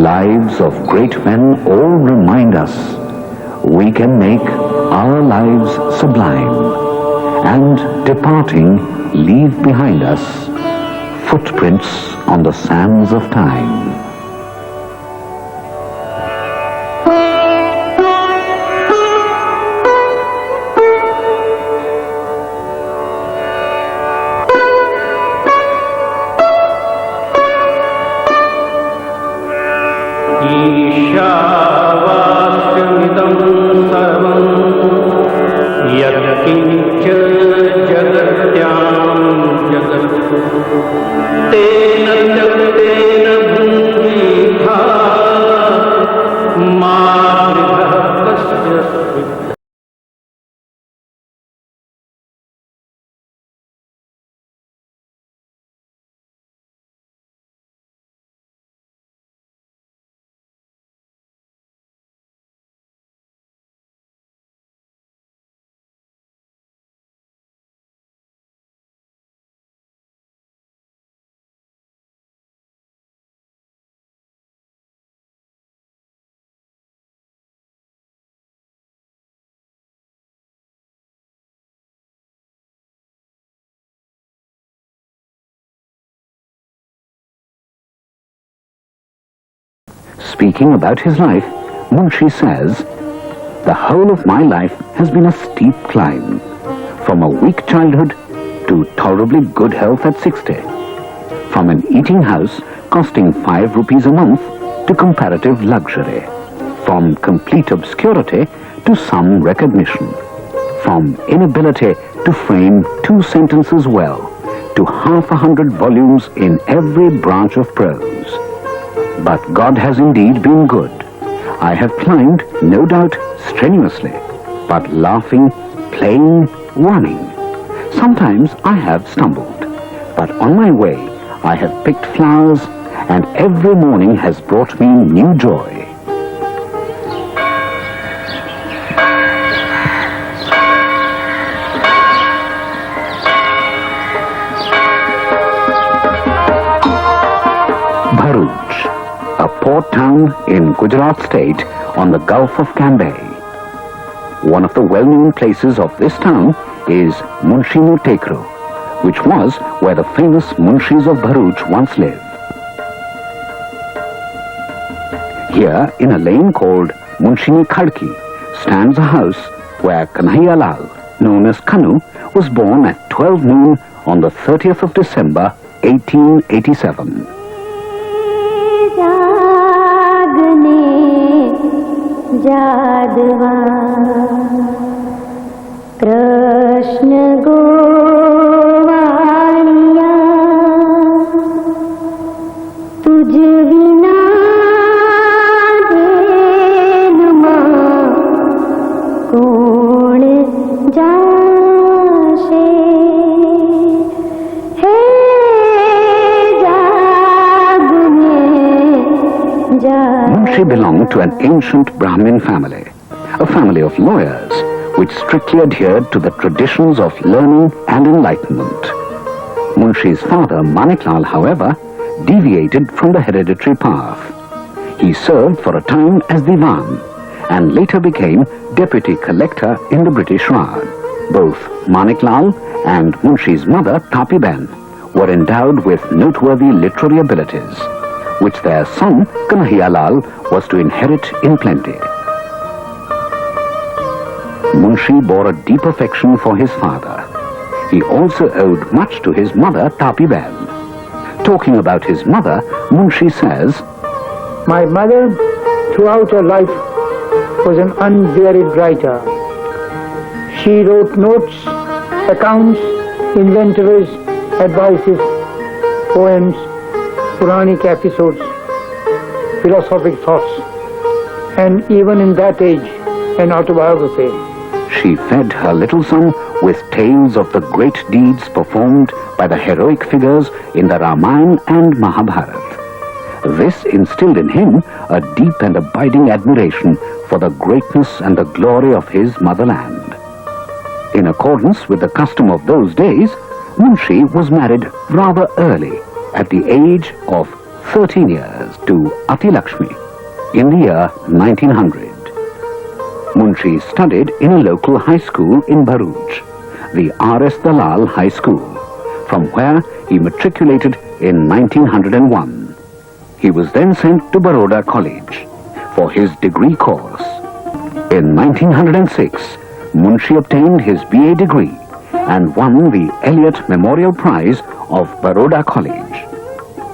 Lives of great men all remind us we can make our lives sublime and, departing, leave behind us footprints on the sands of time. Speaking about his life, Munshi says, "The whole of my life has been a steep climb, from a weak childhood to tolerably good health at 60, from an eating house costing 5 rupees a month to comparative luxury, from complete obscurity to some recognition, from inability to frame 2 sentences well to 100 volumes in every branch of prose. But God has indeed been good. I have climbed, no doubt, strenuously, but laughing, playing, running. Sometimes I have stumbled, but on my way I have picked flowers, and every morning has brought me new joy." A port town in Gujarat state on the Gulf of Cambay. One of the well-known places of this town is Munshi Tekru, which was where the famous Munshis of Bharuch once lived. Here, in a lane called Munshini Khadki, stands a house where Kanhaiya Lal, known as Kanu, was born at 12 noon on the 30th of December, 1887. जादवा Krishna Gowalia तुझ बिना देनमा कौन जाशे हे जागने Munshi belonged to an ancient Brahmin family, a family of lawyers, which strictly adhered to the traditions of learning and enlightenment. Munshi's father, Maniklal, however, deviated from the hereditary path. He served for a time as Diwan and later became deputy collector in the British Raj. Both Maniklal and Munshi's mother, Tapiben, were endowed with noteworthy literary abilities, which their son, Kanhaiya Lal, was to inherit in plenty. Munshi bore a deep affection for his father. He also owed much to his mother, Tapiben. Talking about his mother, Munshi says, "My mother, throughout her life, was an unwearied writer. She wrote notes, accounts, inventories, advices, poems, Puranic episodes, philosophic thoughts, and even in that age, an autobiography." She fed her little son with tales of the great deeds performed by the heroic figures in the Ramayana and Mahabharata. This instilled in him a deep and abiding admiration for the greatness and the glory of his motherland. In accordance with the custom of those days, Munshi was married rather early, at the age of 13 years to Ati Lakshmi in the year 1900. Munshi studied in a local high school in Bharuch, the R.S. Dalal High School, from where he matriculated in 1901. He was then sent to Baroda College for his degree course. In 1906, Munshi obtained his BA degree and won the Elliott Memorial Prize of Baroda College.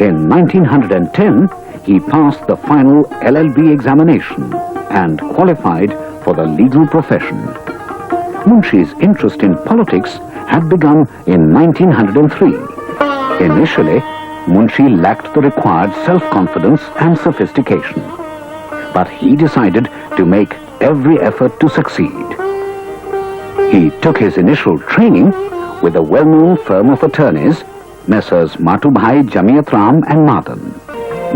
In 1910, he passed the final LLB examination and qualified for the legal profession. Munshi's interest in politics had begun in 1903. Initially, Munshi lacked the required self-confidence and sophistication. But he decided to make every effort to succeed. He took his initial training with a well-known firm of attorneys, Messrs. Matubhai Jamiatram and Madan.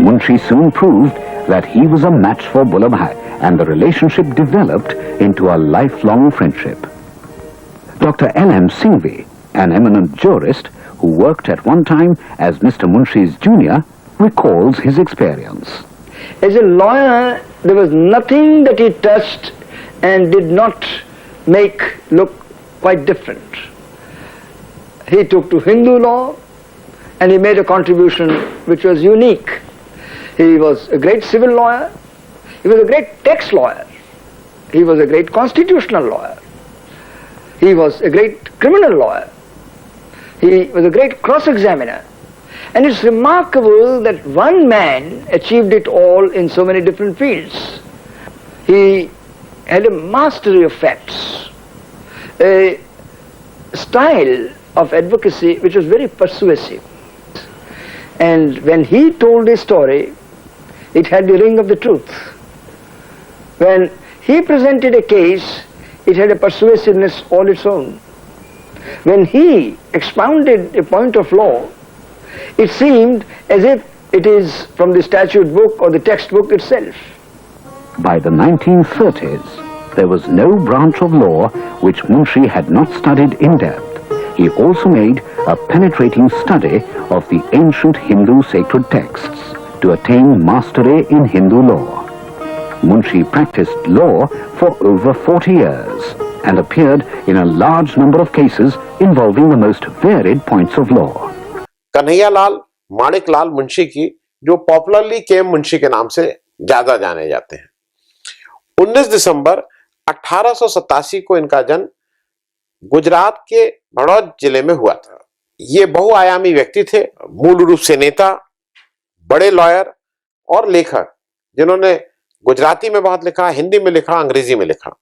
Munshi soon proved that he was a match for Bullabhai, and the relationship developed into a lifelong friendship. Dr. L.M. Singhvi, an eminent jurist who worked at one time as Mr. Munshi's junior, recalls his experience. As a lawyer, there was nothing that he touched and did not make look quite different. He took to Hindu law and he made a contribution which was unique. He was a great civil lawyer, he was a great tax lawyer, he was a great constitutional lawyer, he was a great criminal lawyer, he was a great cross-examiner. And it's remarkable that one man achieved it all in so many different fields. He had a mastery of facts, a style of advocacy which was very persuasive. And when he told his story, it had the ring of the truth. When he presented a case, it had a persuasiveness all its own. When he expounded a point of law, it seemed as if it is from the statute book or the textbook itself. By the 1930s, there was no branch of law which Munshi had not studied in depth. He also made a penetrating study of the ancient Hindu sacred texts to attain mastery in Hindu law. Munshi practiced law for over 40 years and appeared in a large number of cases involving the most varied points of law. Kanhaiyalal Maniklal Munshi की, जो popularly KM Munshi के नाम से ज्यादा जाने जाते हैं, 19 दिसंबर 1887 को इनका जन्म गुजरात के बड़ौद जिले में हुआ था। ये बहुआयामी व्यक्ति थे, मूल रूप से नेता, बड़े लॉयर और लेखक, जिन्होंने गुजराती में बहुत लिखा, हिंदी में लिखा, अंग्रेजी में लिखा।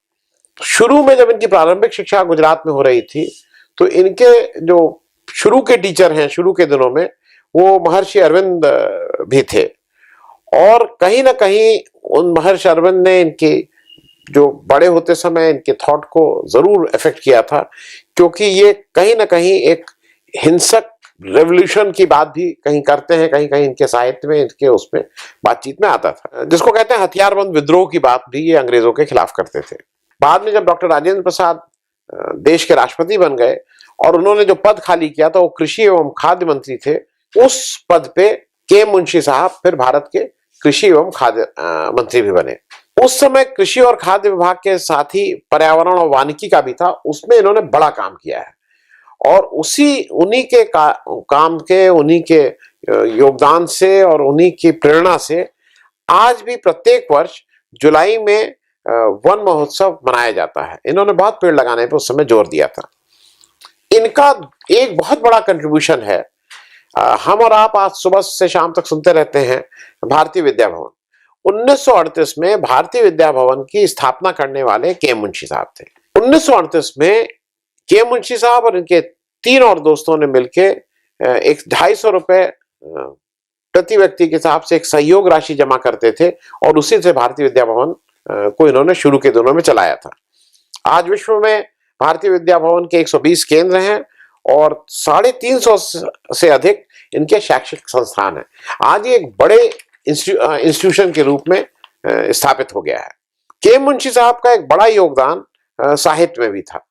शुरू में जब इनकी प्रारंभिक शिक्षा गुजरात में हो रही थी, तो इनके जो शुरू के टीचर हैं, शुरू के दिनों में, वो महर्षि अरविंद भी थे। और कहीं ना कहीं उन महर्षि अरविंद ने इनके जो बड़े होते समय इनके थॉट को जरूर इफेक्ट किया था, क्योंकि ये कहीं ना कहीं एक हिंसक रेवोल्यूशन की बात भी कहीं करते हैं, कहीं कहीं इनके साहित्य में, इनके उसमें बातचीत में आता था, जिसको कहते हैं हथियारबंद विद्रोह की बात भी ये अंग्रेजों के खिलाफ करते थे। बाद में जब डॉक्टर राजेंद्र प्रसाद देश के राष्ट्रपति बन गए और उन्होंने जो पद खाली किया था, वो कृषि एवं खाद्य मंत्री थे, उस पद पे के मुंशी साहब फिर भारत के कृषि एवं खाद्य मंत्री भी बने। उस समय कृषि और खाद्य विभाग के साथ ही पर्यावरण और वानिकी का भी था, उसमें इन्होंने बड़ा काम किया है। और उन्हीं के काम के, उन्हीं के योगदान से और उन्हीं की प्रेरणा से आज भी प्रत्येक वर्ष जुलाई में वन महोत्सव मनाया जाता है। इन्होंने बहुत पेड़ लगाने पर उस समय जोर दिया था। इनका एक बहुत बड़ा कंट्रीब्यूशन है, हम और आप आज सुबह से शाम तक सुनते रहते हैं, भारतीय विद्या भवन। 1938 में भारतीय विद्या भवन की स्थापना करने वाले के मुंशी साहब थे। 1938 में के मुंशी साहब और इनके 3 और दोस्तों ने मिलकर एक 250 रुपए प्रति व्यक्ति के हिसाब से एक सहयोग राशि जमा करते थे और उसी से भारतीय विद्या भवन को इन्होंने शुरू के दिनों में चलाया था। आज विश्व में भारतीय विद्या भवन के 120 केंद्र हैं और 350 से अधिक इनके शैक्षिक संस्थान हैं। आज ये एक बड़े इंस्टीट्यूशन के रूप में स्थापित हो गया है। के मुंशी साहब का एक बड़ा योगदान साहित्य में भी था।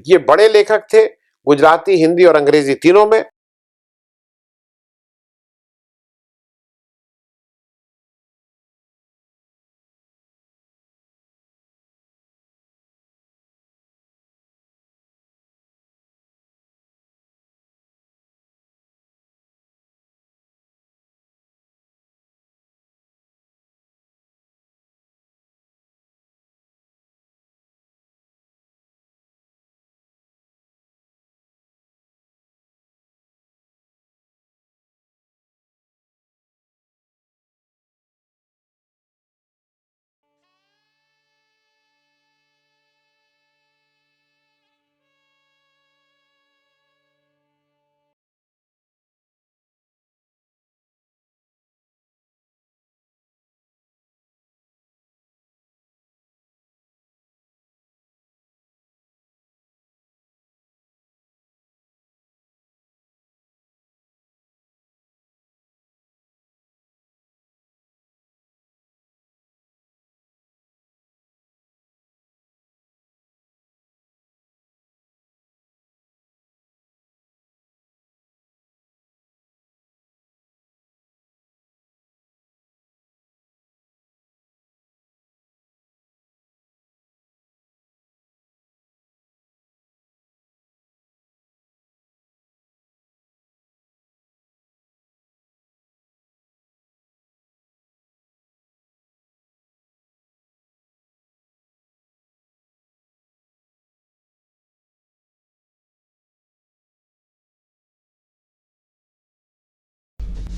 ये बड़े लेखक थे, गुजराती, हिंदी और अंग्रेजी तीनों में।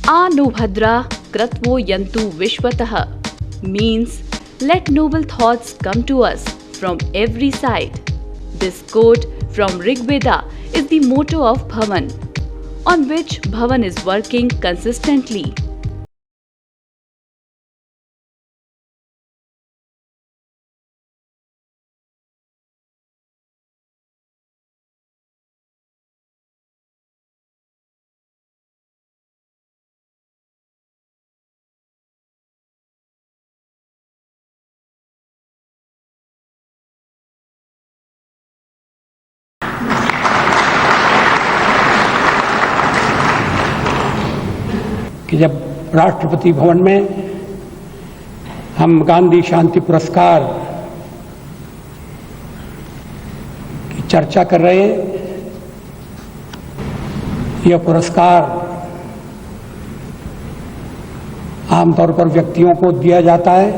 Anubhadra Kratvo Yantu Vishwatah means let noble thoughts come to us from every side. This quote from Rig Veda is the motto of Bhavan, on which Bhavan is working consistently. कि जब राष्ट्रपति भवन में हम गांधी शांति पुरस्कार की चर्चा कर रहे हैं, यह पुरस्कार आमतौर पर व्यक्तियों को दिया जाता है,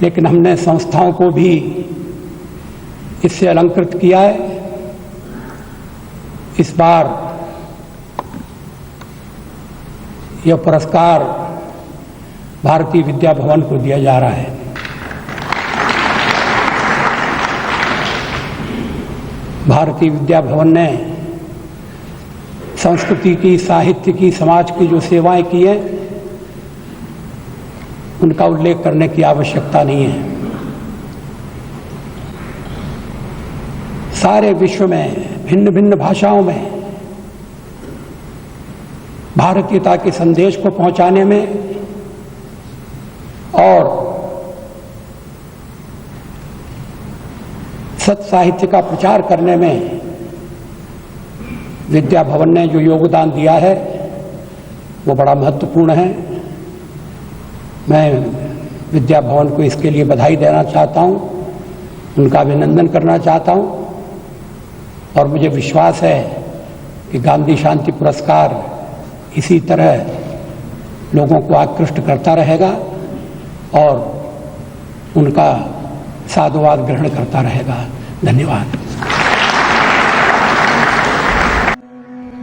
लेकिन हमने संस्थाओं को भी इससे अलंकृत किया है। इस बार यह पुरस्कार भारतीय विद्या भवन को दिया जा रहा है। भारतीय विद्या भवन ने संस्कृति की, साहित्य की, समाज की जो सेवाएं की हैं, उनका उल्लेख करने की आवश्यकता नहीं है। सारे विश्व में भिन्न भिन्न भाषाओं में भारतीयता के संदेश को पहुंचाने में और सत साहित्य का प्रचार करने में विद्या भवन ने जो योगदान दिया है वो बड़ा महत्वपूर्ण है। मैं विद्या भवन को इसके लिए बधाई देना चाहता हूं, उनका अभिनंदन करना चाहता हूं और मुझे विश्वास है कि गांधी शांति पुरस्कार इसी तरह लोगों को आकृष्ट करता रहेगा और उनका साधुवाद ग्रहण करता रहेगा। धन्यवाद।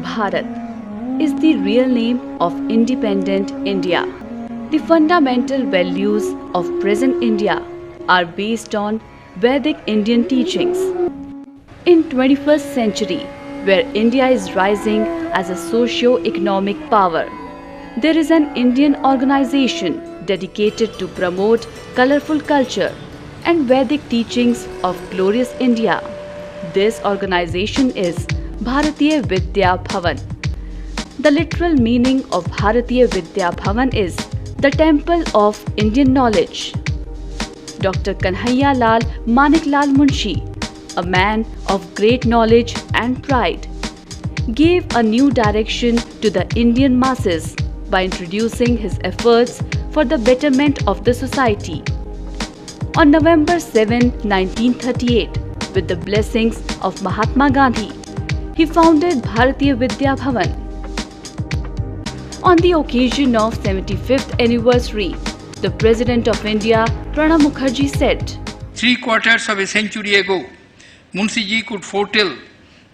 Bharat is the real name of independent India. The fundamental values of present India are based on Vedic Indian teachings. In 21st century, where India is rising as a socio-economic power, there is an Indian organization dedicated to promote colorful culture and Vedic teachings of glorious India. This organization is Bharatiya Vidya Bhavan. The literal meaning of Bharatiya Vidya Bhavan is the Temple of Indian Knowledge. Dr. Kanhaiya Lal Manik Lal Munshi, a man of great knowledge and pride, gave a new direction to the Indian masses by introducing his efforts for the betterment of the society. On November 7, 1938, with the blessings of Mahatma Gandhi, he founded Bharatiya Vidya Bhavan. On the occasion of 75th anniversary, the President of India, Pranab Mukherjee, said, 3/4 of a century ago, Munshi ji could foretell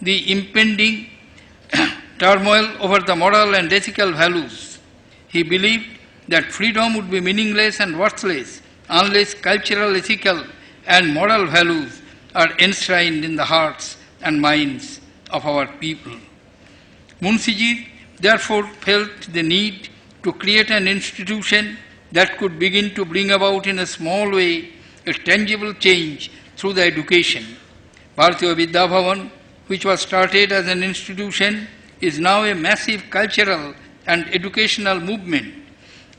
the impending turmoil over the moral and ethical values. He believed that freedom would be meaningless and worthless unless cultural, ethical and moral values are enshrined in the hearts and minds of our people. Munshi ji therefore felt the need to create an institution that could begin to bring about in a small way a tangible change through the education. Bharatiya Vidya Bhavan, which was started as an institution, is now a massive cultural and educational movement.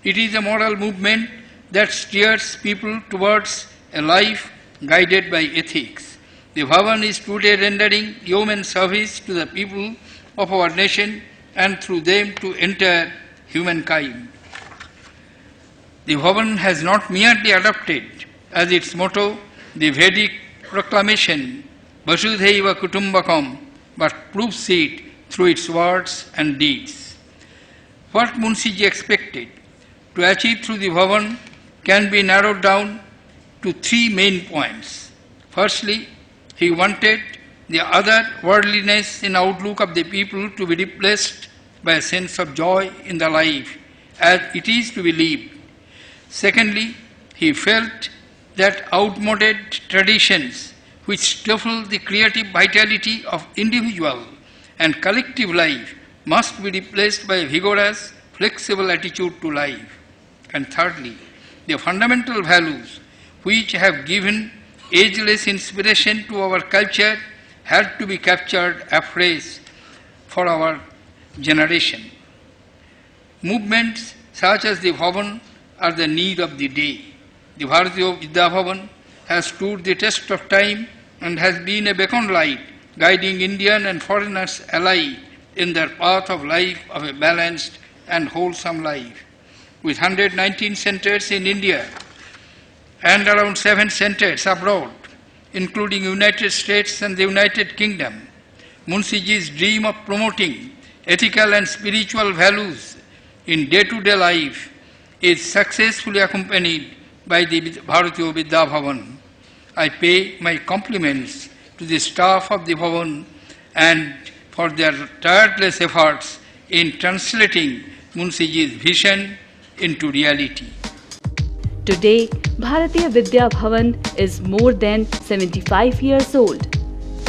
It is a moral movement that steers people towards a life guided by ethics. The Bhavan is today rendering yeoman service to the people of our nation and through them to entire humankind. The Bhavan has not merely adopted as its motto the Vedic proclamation Vasudhaiva Kutumbakam, but proves it through its words and deeds. What Munshi ji expected to achieve through the Bhavan can be narrowed down to three main points. Firstly, he wanted the other worldliness in outlook of the people to be replaced by a sense of joy in the life as it is to be lived. Secondly, he felt that outmoded traditions which stifle the creative vitality of individual and collective life must be replaced by a vigorous, flexible attitude to life. And thirdly, the fundamental values which have given ageless inspiration to our culture had to be captured afresh for our generation. Movements such as the Bhavan are the need of the day. The Bharatiya Vidya Bhavan has stood the test of time and has been a beacon light guiding Indian and foreigners alike in their path of life of a balanced and wholesome life. With 119 centers in India and around 7 centers abroad, including United States and the United Kingdom, Munshiji's dream of promoting ethical and spiritual values in day-to-day life is successfully accompanied by the Bharatiya Vidya Bhavan. I pay my compliments to the staff of the Bhavan and for their tireless efforts in translating Munshiji's vision into reality. Today, Bharatiya Vidya Bhavan is more than 75 years old.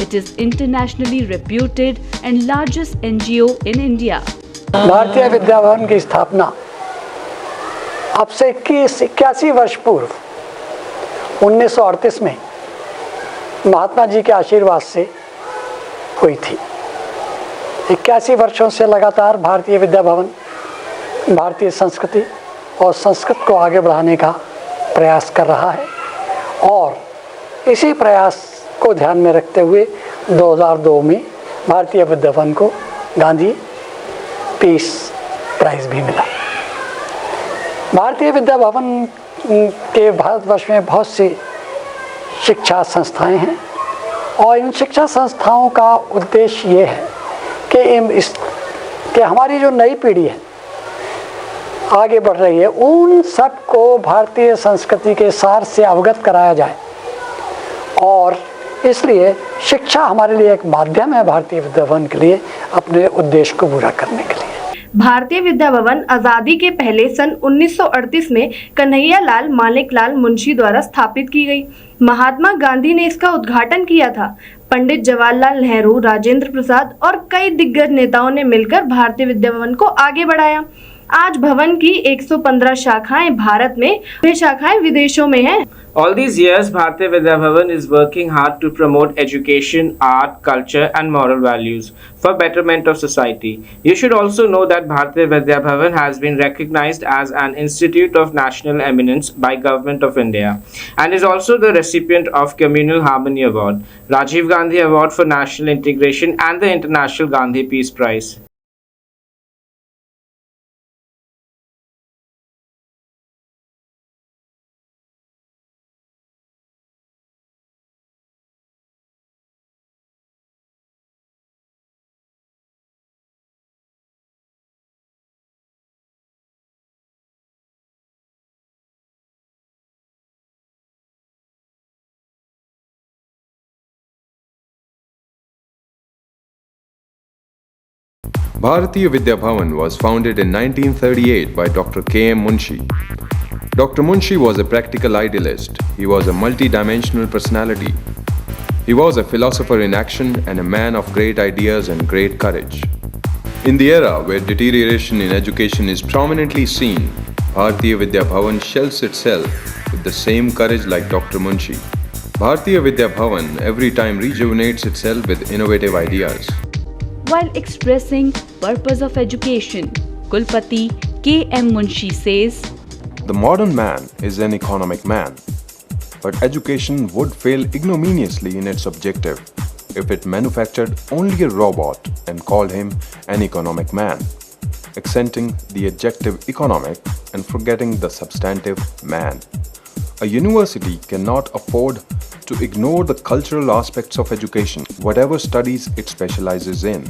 It is internationally reputed and largest NGO in India. Bharatiya Vidya Bhavan की स्थापना अब से 81 वर्ष पूर्व 1938 में महात्मा जी के आशीर्वाद से हुई थी। 81 वर्षों से लगातार भारतीय विद्या भवन भारतीय संस्कृति और संस्कृत को आगे बढ़ाने का प्रयास कर रहा है और इसी प्रयास को ध्यान में रखते हुए 2002 में भारतीय विद्या भवन को गांधी पीस प्राइज भी मिला। भारतीय विद्या भवन के भारतवर्ष में बहुत सी शिक्षा संस्थाएं हैं और इन शिक्षा संस्थाओं का उद्देश्य ये है कि हमारी जो नई पीढ़ी है आगे बढ़ रही है उन सबको भारतीय संस्कृति के सार से अवगत कराया जाए और इसलिए शिक्षा हमारे लिए एक माध्यम है भारतीय विद्या भवन के लिए अपने उद्देश्य को पूरा करने के लिए। भारतीय विद्या भवन आजादी के पहले सन 1938 में कन्हैया लाल मानिकलाल मुंशी द्वारा स्थापित की गई। महात्मा गांधी ने इसका उद्घाटन किया था। पंडित जवाहरलाल नेहरू, राजेंद्र प्रसाद और कई दिग्गज नेताओं ने मिलकर भारतीय विद्या भवन को आगे बढ़ाया। आज भवन की 115 शाखाएं भारत में, 6 शाखाएं विदेशों में हैं। All these years, Bharatiya Vidya Bhavan is working hard to promote education, art, culture and moral values for betterment of society. You should also know that Bharatiya Vidya Bhavan has been recognized as an institute of national eminence by Government of India and is also the recipient of Communal Harmony Award, Rajiv Gandhi Award for National Integration and the International Gandhi Peace Prize. Bharatiya Vidya Bhavan was founded in 1938 by Dr. K.M. Munshi. Dr. Munshi was a practical idealist. He was a multi-dimensional personality. He was a philosopher in action and a man of great ideas and great courage. In the era where deterioration in education is prominently seen, Bharatiya Vidya Bhavan shells itself with the same courage like Dr. Munshi. Bharatiya Vidya Bhavan every time rejuvenates itself with innovative ideas. While expressing purpose of education, Kulpati K.M. Munshi says, "The modern man is an economic man, but education would fail ignominiously in its objective if it manufactured only a robot and called him an economic man, accenting the adjective economic and forgetting the substantive man. A university cannot afford to ignore the cultural aspects of education, whatever studies it specializes in.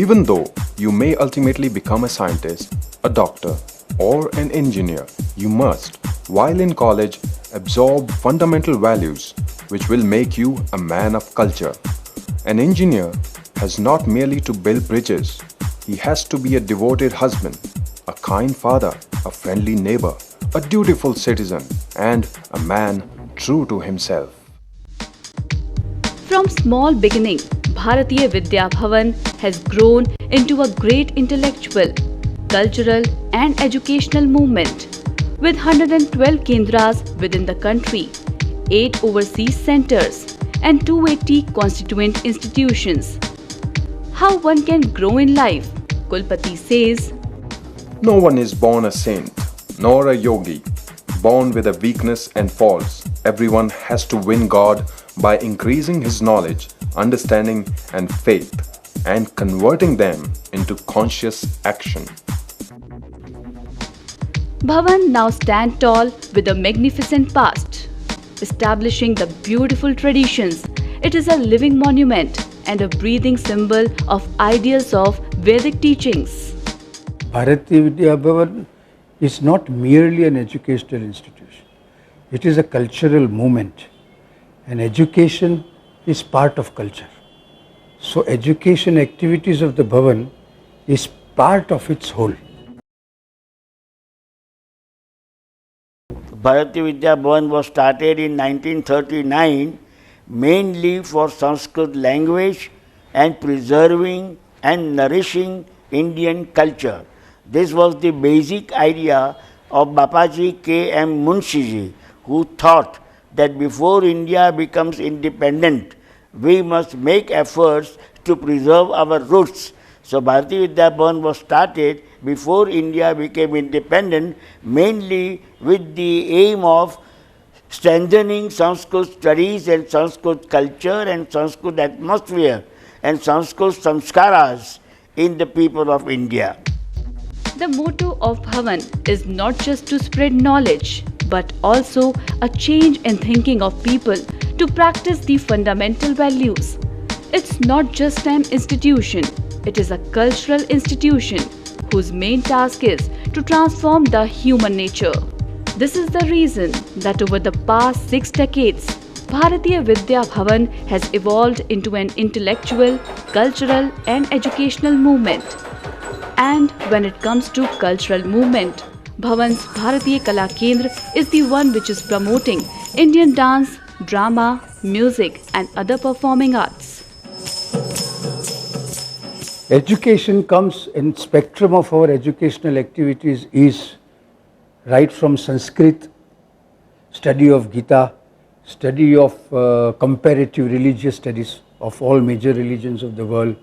Even though you may ultimately become a scientist, a doctor, or an engineer, you must, while in college, absorb fundamental values which will make you a man of culture. An engineer has not merely to build bridges, he has to be a devoted husband, a kind father, a friendly neighbor, a dutiful citizen, and a man true to himself. From small beginning, Bharatiya Vidya Bhavan has grown into a great intellectual, cultural and educational movement. With 112 kendras within the country, 8 overseas centers and 280 constituent institutions. How one can grow in life, Kulpati says. No one is born a saint, nor a yogi, born with a weakness and faults. Everyone has to win God by increasing his knowledge, understanding and faith, and converting them into conscious action. Bhavan now stand tall with a magnificent past, establishing the beautiful traditions. It is a living monument and a breathing symbol of ideals of Vedic teachings. Bharatiya Vidya Bhavan is not merely an educational institution. It is a cultural movement, and education is part of culture. So education activities of the Bhavan is part of its whole. Bharatiya Vidya Bhavan was started in 1939 mainly for Sanskrit language and preserving and nourishing Indian culture. This was the basic idea of Bapaji K.M. Munshi ji, who thought that before India becomes independent, we must make efforts to preserve our roots. So Bharatiya Vidya Bhavan was started before India became independent, mainly with the aim of strengthening Sanskrit studies and Sanskrit culture and Sanskrit atmosphere and Sanskrit samskaras in the people of India. The motto of Bhavan is not just to spread knowledge, but also a change in thinking of people to practice the fundamental values. It's not just an institution, it is a cultural institution whose main task is to transform the human nature. This is the reason that over the past 6 decades, Bharatiya Vidya Bhavan has evolved into an intellectual, cultural and educational movement. And when it comes to cultural movement, Bhavan's Bharatiya Kala Kendra is the one which is promoting Indian dance, drama, music and other performing arts. Education comes in spectrum of our educational activities is right from Sanskrit, study of Gita, study of comparative religious studies of all major religions of the world,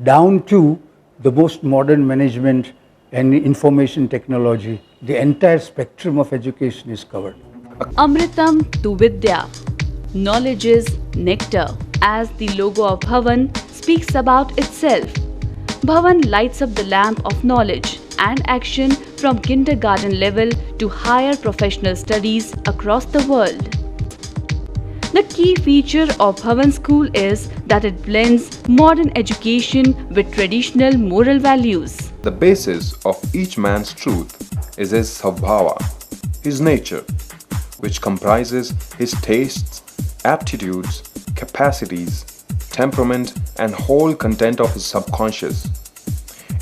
down to the most modern management and information technology. The entire spectrum of education is covered. Amritam tu Vidya. Knowledge is nectar. As the logo of Bhavan speaks about itself, Bhavan lights up the lamp of knowledge and action from kindergarten level to higher professional studies across the world. The key feature of Bhavan School is that it blends modern education with traditional moral values. The basis of each man's truth is his svabhava, his nature, which comprises his tastes, aptitudes, capacities, temperament and whole content of his subconscious.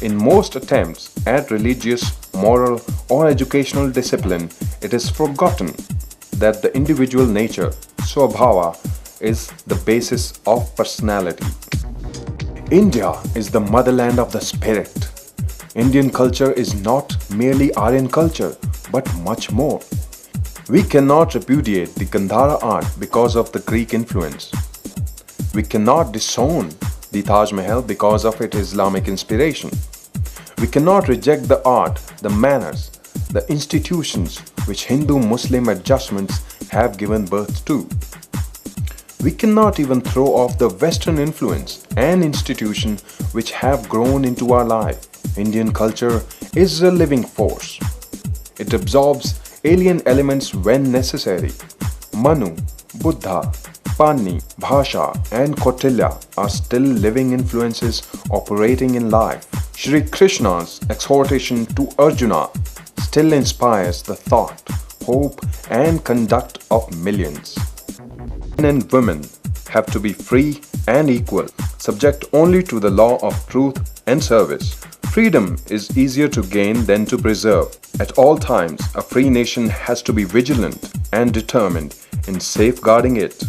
In most attempts at religious, moral or educational discipline, it is forgotten that the individual nature, svabhava, is the basis of personality. India is the motherland of the spirit. Indian culture is not merely Aryan culture, but much more. We cannot repudiate the Gandhara art because of the Greek influence. We cannot disown the Taj Mahal because of its Islamic inspiration. We cannot reject the art, the manners, the institutions which Hindu-Muslim adjustments have given birth to. We cannot even throw off the Western influence and institution which have grown into our life. Indian culture is a living force. It absorbs alien elements when necessary. Manu, Buddha, Pani, Bhasha and Kautilya are still living influences operating in life. Shri Krishna's exhortation to Arjuna still inspires the thought, hope and conduct of millions. Men and women have to be free and equal, subject only to the law of truth and service. Freedom is easier to gain than to preserve. At all times, a free nation has to be vigilant and determined in safeguarding it.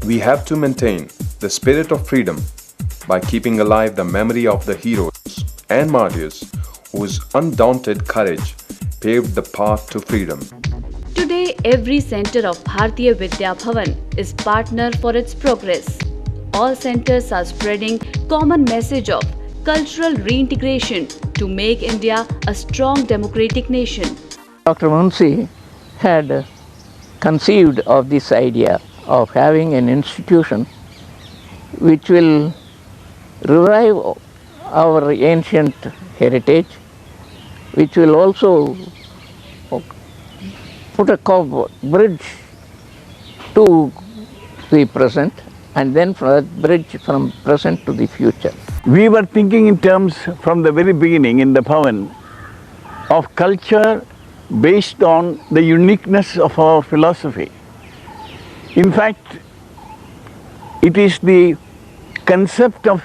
We have to maintain the spirit of freedom by keeping alive the memory of the heroes and martyrs whose undaunted courage paved the path to freedom. Today, every center of Bharatiya Vidya Bhavan is partner for its progress. All centers are spreading common message of cultural reintegration to make India a strong democratic nation. Dr. Munshi had conceived of this idea of having an institution which will revive our ancient heritage, which will also put a bridge to the present, and then from that bridge from present to the future. We were thinking in terms from the very beginning in the Bhavan of culture based on the uniqueness of our philosophy. In fact, it is the concept of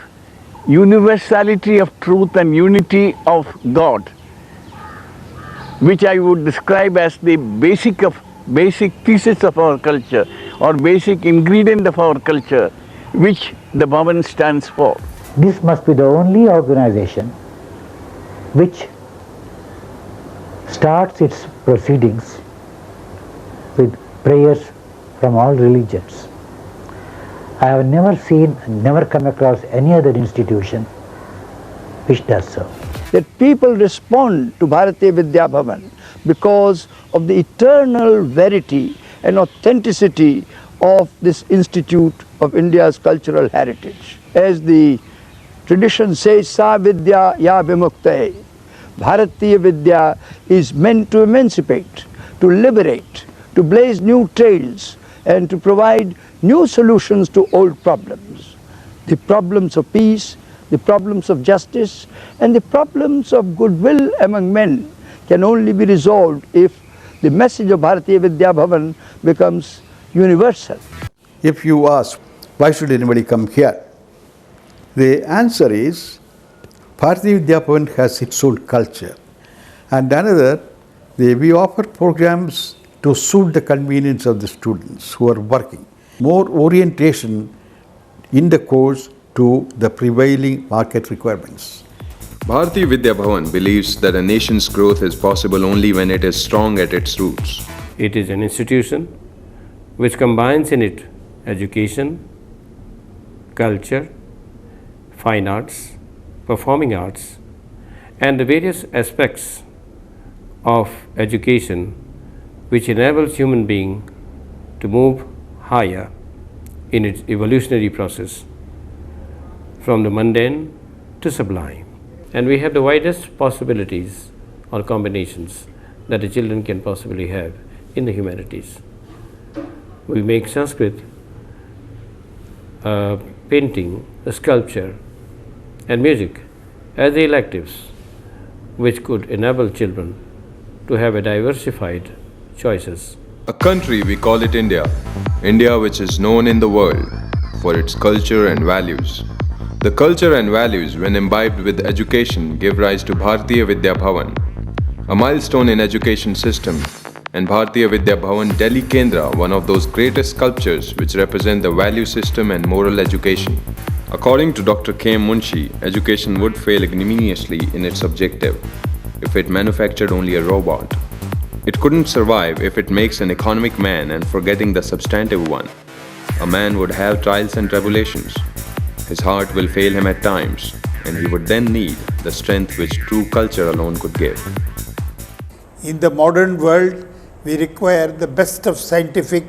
universality of truth and unity of God which I would describe as the basic thesis of our culture or basic ingredient of our culture, which the Bhavan stands for. This must be the only organization which starts its proceedings with prayers from all religions. I have never seen and never come across any other institution which does so. That people respond to Bharatiya Vidya Bhavan because of the eternal verity and authenticity of this Institute of India's cultural heritage. As the tradition says, Sa Vidya Ya Vimuktaye. Bharatiya Vidya is meant to emancipate, to liberate, to blaze new trails and to provide new solutions to old problems. The problems of peace, the problems of justice and the problems of goodwill among men can only be resolved if the message of Bharatiya Vidya Bhavan becomes universal. If you ask, why should anybody come here? The answer is, Bharatiya Vidya Bhavan has its own culture. And another, we offer programs to suit the convenience of the students who are working. More orientation in the course to the prevailing market requirements. Bharatiya Vidya Bhavan believes that a nation's growth is possible only when it is strong at its roots. It is an institution which combines in it education, culture, fine arts, performing arts, and the various aspects of education which enables human being to move higher in its evolutionary process from the mundane to sublime. And we have the widest possibilities or combinations that the children can possibly have in the humanities. We make Sanskrit, painting, sculpture and music as the electives which could enable children to have a diversified choices. A country, we call it India. India which is known in the world for its culture and values. The culture and values, when imbibed with education, give rise to Bharatiya Vidya Bhavan, a milestone in education system, and Bharatiya Vidya Bhavan Delhi Kendra, one of those greatest sculptures which represent the value system and moral education. According to Dr. K.M. Munshi, education would fail ignominiously in its objective if it manufactured only a robot. It couldn't survive if it makes an economic man and forgetting the substantive one. A man would have trials and tribulations. His heart will fail him at times, and he would then need the strength which true culture alone could give. In the modern world, we require the best of scientific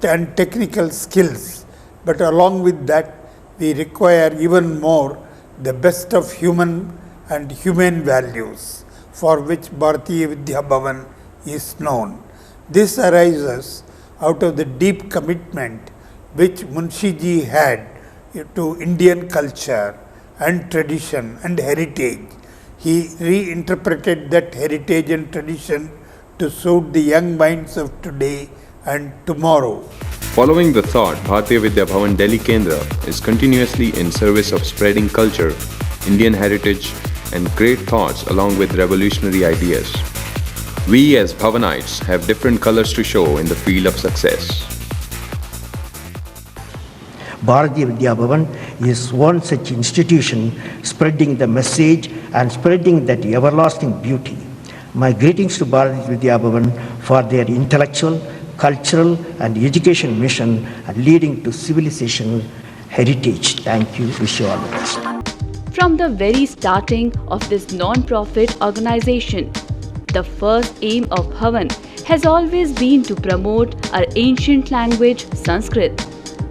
and technical skills, but along with that, we require even more the best of human and humane values, for which Bharatiya Vidya Bhavan is known. This arises out of the deep commitment which Munshi ji had to Indian culture and tradition and heritage. He reinterpreted that heritage and tradition to suit the young minds of today and tomorrow. Following the thought, Bharatiya Vidya Bhavan Delhi Kendra is continuously in service of spreading culture, Indian heritage, and great thoughts along with revolutionary ideas. We as Bhavanites have different colors to show in the field of success. Bharatiya Vidya Bhavan is one such institution spreading the message and spreading that everlasting beauty. My greetings to Bharatiya Vidya Bhavan for their intellectual, cultural and education mission and leading to civilizational heritage. Thank you. Wish you all the best. From the very starting of this non-profit organization, the first aim of Bhavan has always been to promote our ancient language Sanskrit,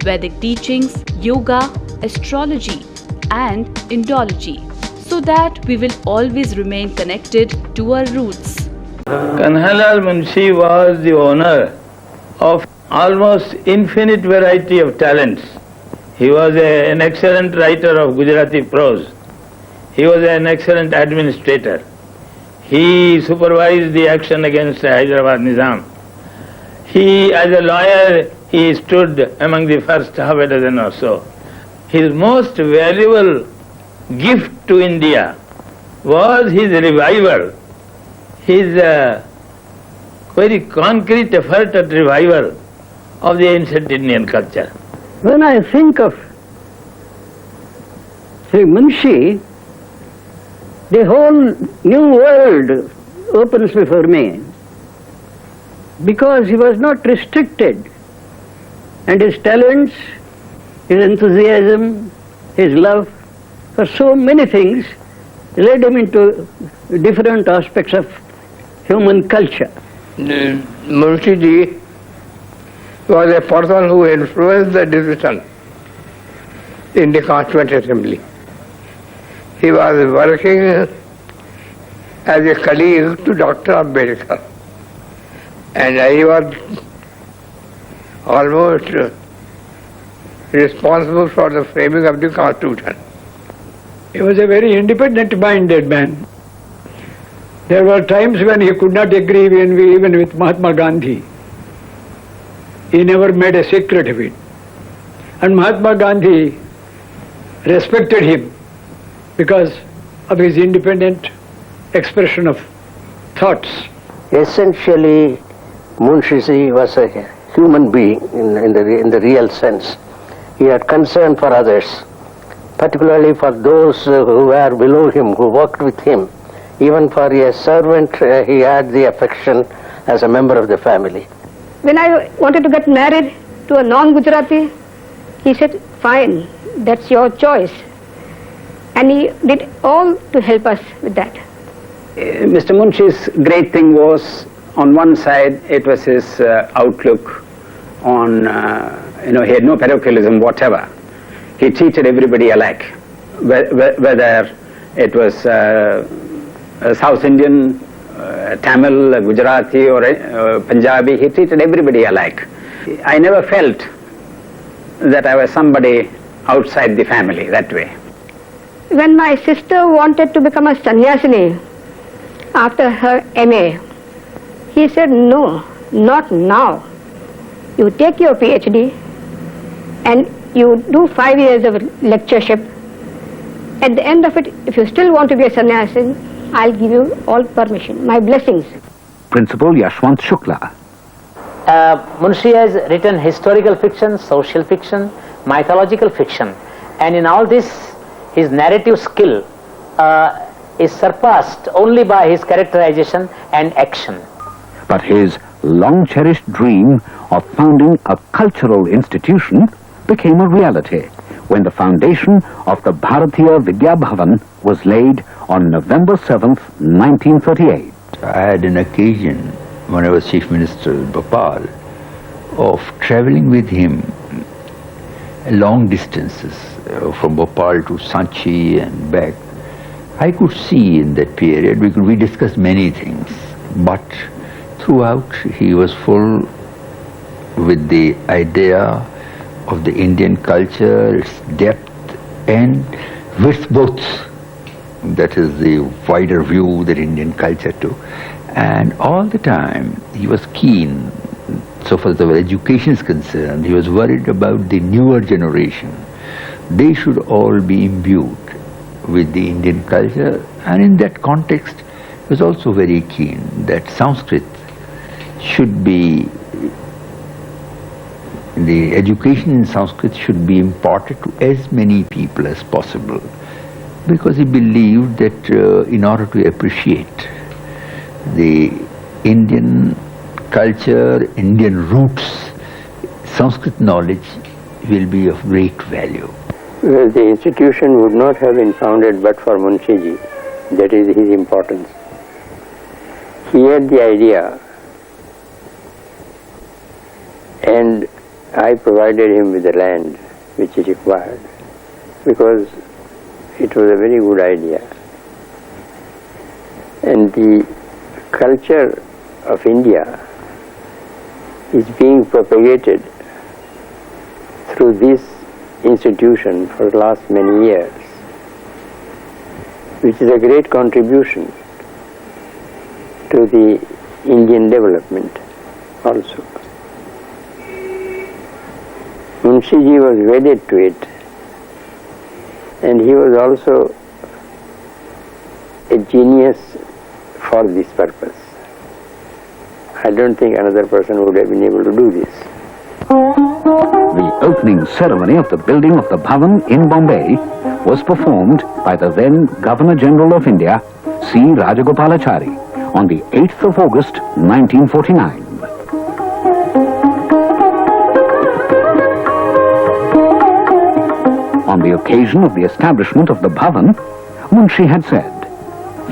Vedic teachings, yoga, astrology and Indology, so that we will always remain connected to our roots. Kanhailal Munshi was the owner of almost infinite variety of talents. He was an excellent writer of Gujarati prose. He was an excellent administrator. He supervised the action against Hyderabad Nizam. He, as a lawyer, he stood among the first half a dozen or so. His most valuable gift to India was his revival, his very concrete effort at revival of the ancient Indian culture. When I think of Sri Munshi, the whole new world opens before me, because he was not restricted, and his talents, his enthusiasm, his love for so many things led him into different aspects of human culture. Munshi ji was a person who influenced the decision in the Constituent Assembly. He was working as a colleague to Dr. Ambedkar, and he was almost responsible for the framing of the Constitution. He was a very independent-minded man. There were times when he could not agree even with Mahatma Gandhi. He never made a secret of it. And Mahatma Gandhi respected him because of his independent expression of thoughts. Essentially, Munshi was a human being in the real sense. He had concern for others, particularly for those who were below him, who worked with him. Even for a servant, he had the affection as a member of the family. When I wanted to get married to a non-Gujarati, he said, fine, that's your choice. And he did all to help us with that. Mr. Munshi's great thing was, on one side, it was his outlook on, he had no parochialism whatever. He treated everybody alike, whether it was South Indian, Tamil, Gujarati or Punjabi, he treated everybody alike. I never felt that I was somebody outside the family that way. When my sister wanted to become a sannyasini after her MA, he said, no, not now. You take your PhD and you do 5 years of lectureship. At the end of it, if you still want to be a sannyasini, I'll give you all permission, my blessings. Principal Yashwant Shukla. Munshi has written historical fiction, social fiction, mythological fiction, and in all this, his narrative skill is surpassed only by his characterization and action. But his long-cherished dream of founding a cultural institution became a reality when the foundation of the Bharatiya Vidya Bhavan was laid on November 7th, 1938. I had an occasion when I was Chief Minister of Bhopal of travelling with him long distances from Bhopal to Sanchi and back. I could see in that period, we discussed many things, but throughout he was full with the idea of the Indian culture, its depth and width both. That is the wider view that Indian culture took. And all the time he was keen so far as our education is concerned, he was worried about the newer generation. They should all be imbued with the Indian culture, and in that context he was also very keen that Sanskrit should be, the education in Sanskrit should be imparted to as many people as possible, because he believed that in order to appreciate the Indian culture, Indian roots, Sanskrit knowledge will be of great value. Well, the institution would not have been founded but for Munshi ji. That is his importance. He had the idea, and I provided him with the land which he required, because it was a very good idea. And the culture of India is being propagated through this institution for the last many years, which is a great contribution to the Indian development also. Munshi ji was wedded to it, and he was also a genius for this purpose. I don't think another person would have been able to do this. The opening ceremony of the building of the Bhavan in Bombay was performed by the then Governor General of India, C. Rajagopalachari, on the 8th of August, 1949. On the occasion of the establishment of the Bhavan, Munshi had said,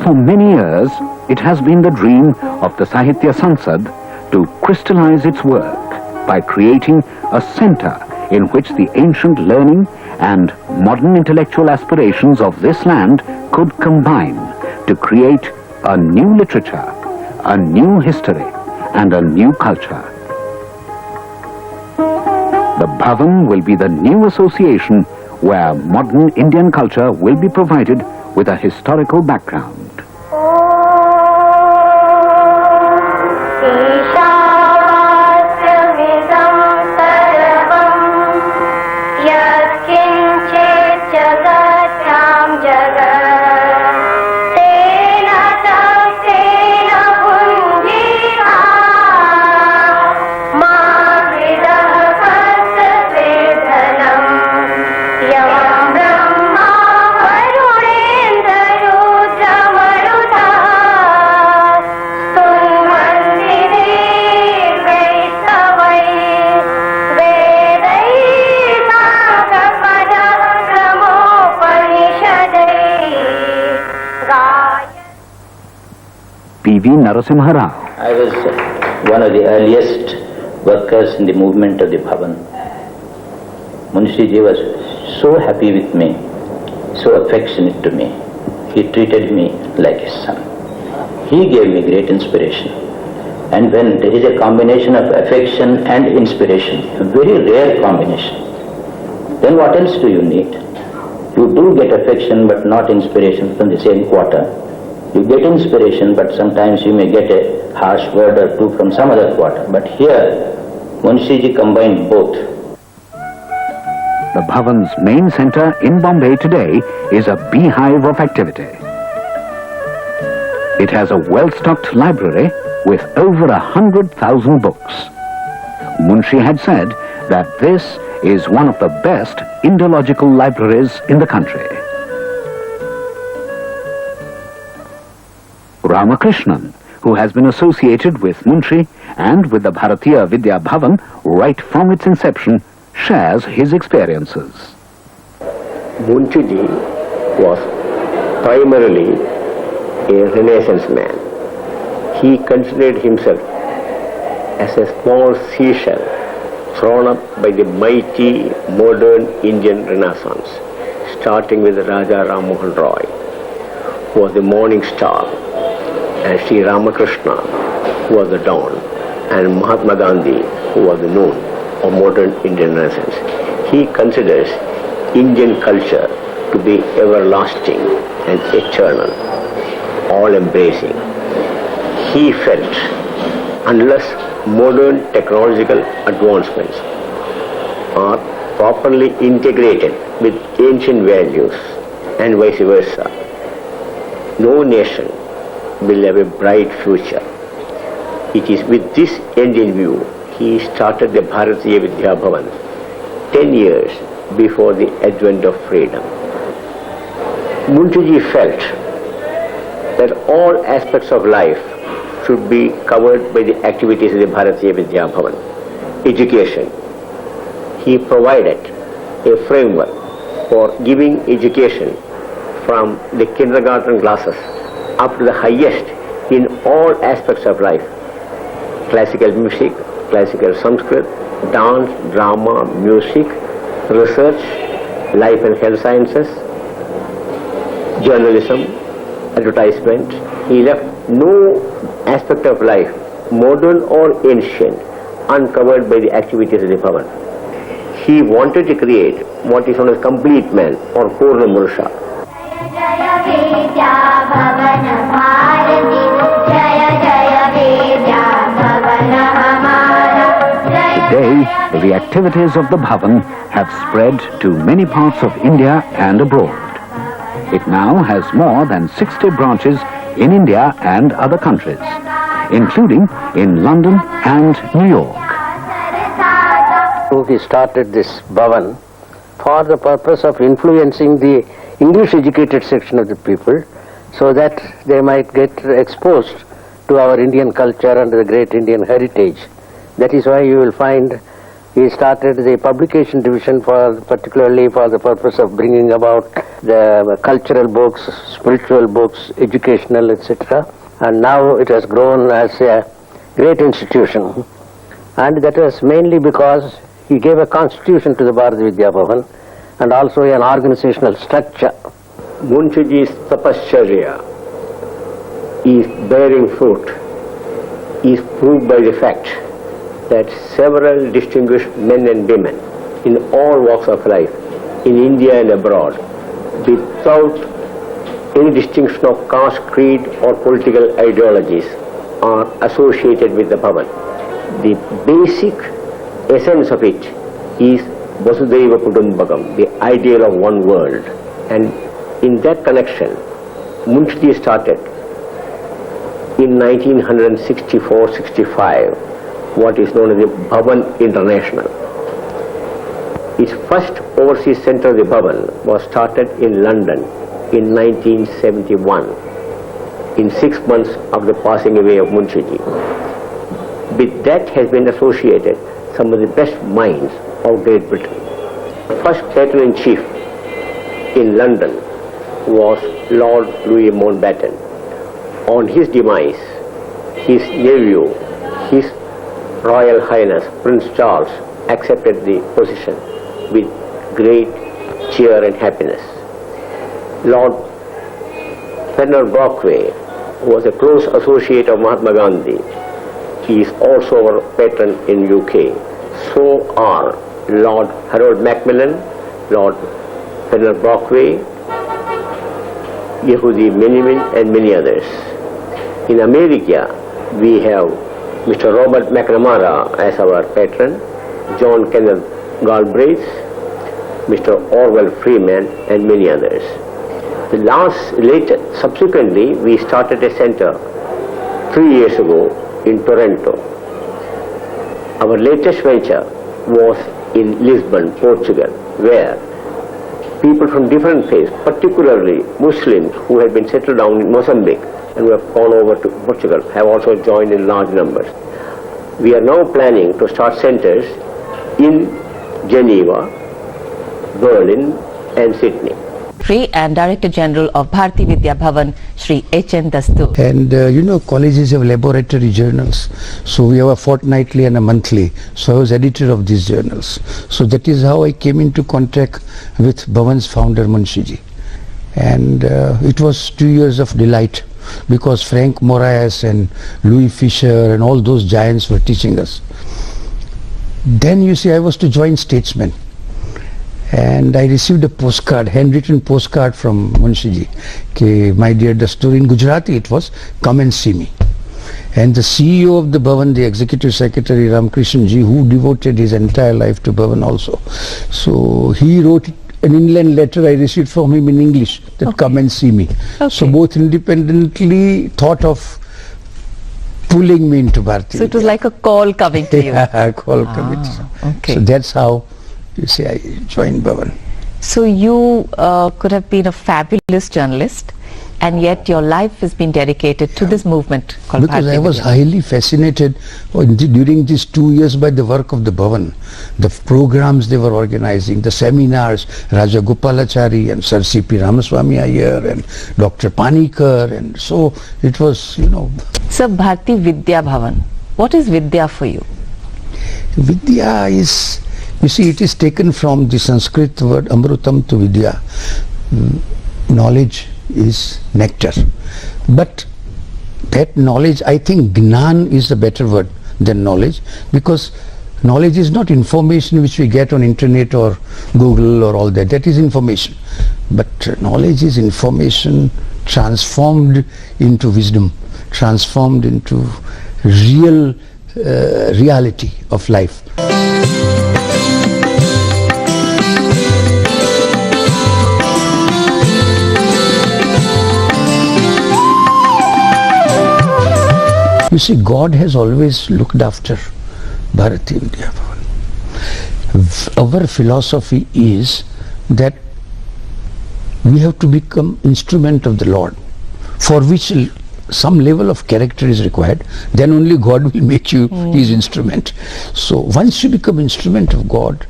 "For many years, it has been the dream of the Sahitya Sansad to crystallize its work by creating a center in which the ancient learning and modern intellectual aspirations of this land could combine to create a new literature, a new history, and a new culture." The Bhavan will be the new association where modern Indian culture will be provided with a historical background. P.V. Narasimha Rao. I was one of the earliest workers in the movement of the Bhavan. Munshi ji was so happy with me, so affectionate to me. He treated me like his son. He gave me great inspiration. And when there is a combination of affection and inspiration, a very rare combination, then what else do you need? You do get affection but not inspiration from the same quarter. You get inspiration, but sometimes you may get a harsh word or two from some other quarter. But here, Munshi ji combined both. The Bhavan's main center in Bombay today is a beehive of activity. It has a well-stocked library with over 100,000 books. Munshi had said that this is one of the best Indological libraries in the country. Ramakrishnan, who has been associated with Munshi and with the Bharatiya Vidya Bhavan right from its inception, shares his experiences. Munshi ji was primarily a Renaissance man. He considered himself as a small seashell thrown up by the mighty modern Indian Renaissance, starting with Raja Ram Mohan Roy, who was the morning star, and Sri Ramakrishna, who was the dawn, and Mahatma Gandhi, who was the noon of modern Indian Renaissance. He considers Indian culture to be everlasting and eternal, all-embracing. He felt unless modern technological advancements are properly integrated with ancient values and vice versa, no nation will have a bright future. It is with this end in view he started the Bharatiya Vidya Bhavan 10 years before the advent of freedom. Munshi felt that all aspects of life should be covered by the activities of the Bharatiya Vidya Bhavan. Education. He provided a framework for giving education from the kindergarten classes up to the highest in all aspects of life. Classical music, classical Sanskrit, dance, drama, music, research, life and health sciences, journalism, advertisement. He left no aspect of life, modern or ancient, uncovered by the activities of the Bhavan. He wanted to create what is known as complete man or Purna Purusha. Today, the activities of the Bhavan have spread to many parts of India and abroad. It now has more than 60 branches in India and other countries, including in London and New York. He started this Bhavan for the purpose of influencing the English educated section of the people so that they might get exposed to our Indian culture and the great Indian heritage. That is why you will find he started the publication division particularly for the purpose of bringing about the cultural books, spiritual books, educational, etc. And now it has grown as a great institution. And that was mainly because he gave a constitution to the Bharatiya Vidya Bhavan and also an organizational structure. Munshiji's tapasya is bearing fruit, is proved by the fact that several distinguished men and women in all walks of life, in India and abroad, without any distinction of caste, creed or political ideologies, are associated with the Bhavan. The basic essence of it is Vasudhaiva Kutumbakam, the ideal of one world. And in that connection, Munshi started in 1964-65 what is known as the Bhavan International. Its first overseas center of the Bhavan was started in London in 1971, in 6 months of the passing away of Munshiji. With that has been associated some of the best minds of Great Britain. The first patron-in-chief in London was Lord Louis Mountbatten. On his demise, his nephew, His Royal Highness Prince Charles, accepted the position with great cheer and happiness. Lord Fenner Brockway, who was a close associate of Mahatma Gandhi, he is also our patron in UK. So are Lord Harold Macmillan, Lord Fenner Brockway, Yehudi Menuhin and many others. In America, we have Mr. Robert McNamara as our patron, John Kenneth Galbraith, Mr. Orwell Freeman and many others. Subsequently, we started a center 3 years ago in Toronto. Our latest venture was in Lisbon, Portugal, where people from different faiths, particularly Muslims who had been settled down in Mozambique and who have gone over to Portugal, have also joined in large numbers. We are now planning to start centers in Geneva, Berlin and Sydney. And Director General of Bharatiya Vidya Bhavan, Shri H.N. Dastu. And colleges have laboratory journals, so we have a fortnightly and a monthly, so I was editor of these journals. So that is how I came into contact with Bhavan's founder Munshiji. And it was 2 years of delight because Frank Moraes and Louis Fisher and all those giants were teaching us. Then you see I was to join Statesman. And I received a postcard, handwritten postcard from Munshiji. My dear Dastur, in Gujarati it was, come and see me. And the CEO of the Bhavan, the Executive Secretary Ramkrishnan ji, who devoted his entire life to Bhavan also. So he wrote an inland letter I received from him in English that come and see me. So both independently thought of pulling me into Bharati. So it was like a call coming to you. Yeah, call coming. Okay. So that's how, you see, I joined Bhavan. So you could have been a fabulous journalist, and yet your life has been dedicated to this movement called Because Bharati I was Vidyasram. highly fascinated during these 2 years by the work of the Bhavan, the programs they were organizing, the seminars, Raja Gopalachari and Sir C.P. Ramaswamy Iyer and Dr. Panikar, and so it was, you know. Sir, Bharati Vidya Bhavan, what is Vidya for you? Vidya is, you see, it is taken from the Sanskrit word Amrutam to Vidya. Knowledge is nectar. But that knowledge, I think Gnan is a better word than knowledge, because knowledge is not information which we get on internet or Google or all that. That is information. But knowledge is information transformed into wisdom, transformed into real reality of life. You see, God has always looked after Bharati Vidya Bhavan. Our philosophy is that we have to become instrument of the Lord, for which some level of character is required. Then only God will make you His instrument. So once you become instrument of God,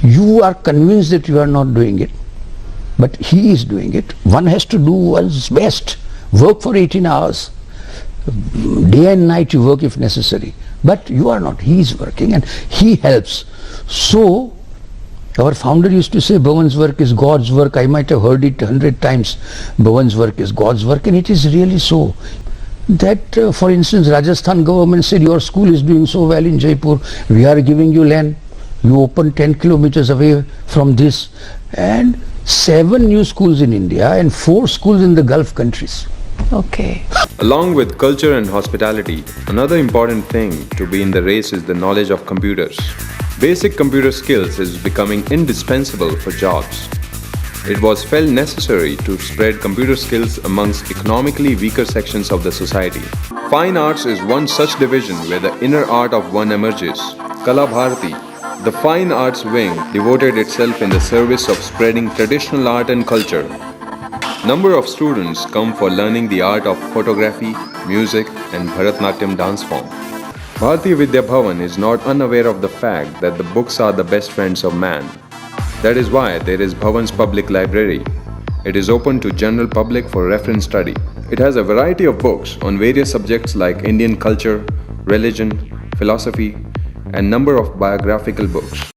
you are convinced that you are not doing it, but He is doing it. One has to do one's best, work for 18 hours. Day and night you work if necessary, but you are not. He is working and He helps. So our founder used to say Bhavan's work is God's work. I might have heard it 100 times. Bhavan's work is God's work, and it is really so. That for instance, Rajasthan government said your school is doing so well in Jaipur, we are giving you land. You open 10 kilometers away from this, and 7 new schools in India and 4 schools in the Gulf countries. Okay. Along with culture and hospitality, another important thing to be in the race is the knowledge of computers. Basic computer skills is becoming indispensable for jobs. It was felt necessary to spread computer skills amongst economically weaker sections of the society. Fine arts is one such division where the inner art of one emerges. Kala Bharati, the fine arts wing, devoted itself in the service of spreading traditional art and culture. Number of students come for learning the art of photography, music and Bharatnatyam dance form. Bharati Vidya Bhavan is not unaware of the fact that the books are the best friends of man. That is why there is Bhavan's public library. It is open to general public for reference study. It has a variety of books on various subjects like Indian culture, religion, philosophy and number of biographical books.